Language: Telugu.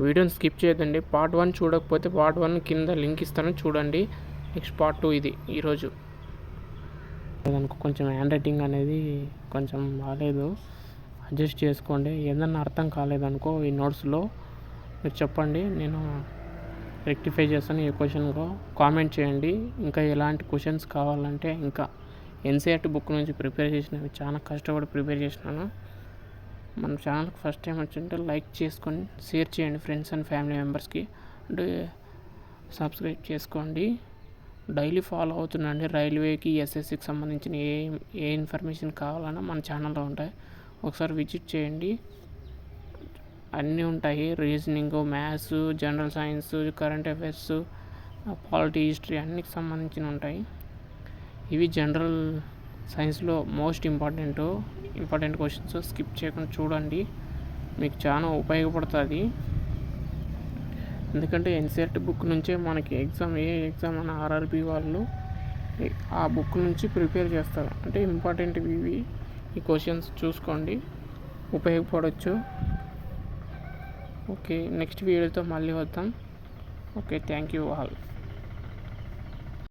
వీడియోని స్కిప్ చేయొద్దండి. పార్ట్ 1 చూడకపోతే పార్ట్ 1 కింద లింక్ ఇస్తాను, చూడండి. నెక్స్ట్ పార్ట్ 2 ఇది ఈరోజు. దానికి కొంచెం హ్యాండ్ రైటింగ్ అనేది కొంచెం బాగాలేదు, అడ్జస్ట్ చేసుకోండి. ఏదన్నా అర్థం కాలేదనుకో ఈ నోట్స్లో మీరు చెప్పండి, నేను రెక్టిఫై చేస్తాను. ఏ క్వశ్చన్కో కామెంట్ చేయండి. ఇంకా ఎలాంటి క్వశ్చన్స్ కావాలంటే, ఇంకా ఎన్సీఆర్టీ బుక్ నుంచి ప్రిపేర్ చేసినవి చాలా కష్టపడి ప్రిపేర్ చేసినాను. మన ఛానల్కి ఫస్ట్ టైం వచ్చింటే లైక్ చేసుకొని షేర్ చేయండి ఫ్రెండ్స్ అండ్ ఫ్యామిలీ మెంబర్స్కి. అంటే సబ్స్క్రైబ్ చేసుకోండి. Daily follow అవుతుండండి. రైల్వేకి, ఎస్ఎస్సికి సంబంధించిన ఏ ఇన్ఫర్మేషన్ కావాలన్నా మన ఛానల్లో ఉంటాయి, ఒకసారి విజిట్ చేయండి. అన్నీ ఉంటాయి. Reasoning, maths, general science, current affairs, polity, history అన్నికి సంబంధించిన ఉంటాయి. ఇవి జనరల్ సైన్స్లో మోస్ట్ ఇంపార్టెంట్ క్వశ్చన్స్. స్కిప్ చేయకుండా చూడండి, మీకు చాలా ఉపయోగపడుతుంది. ఎందుకంటే ఎన్సీఆర్టీ బుక్ నుంచే మనకి ఏ ఎగ్జామ్ అన్న ఆర్ఆర్బీ వాళ్ళు ఆ బుక్ నుంచి ప్రిపేర్ చేస్తారు. అంటే ఇంపార్టెంట్ ఇవి, ఈ క్వశ్చన్స్ చూసుకోండి, ఉపయోగపడవచ్చు. ఓకే, నెక్స్ట్ వీడియోతో మళ్ళీ వద్దాం. Okay, thank you all.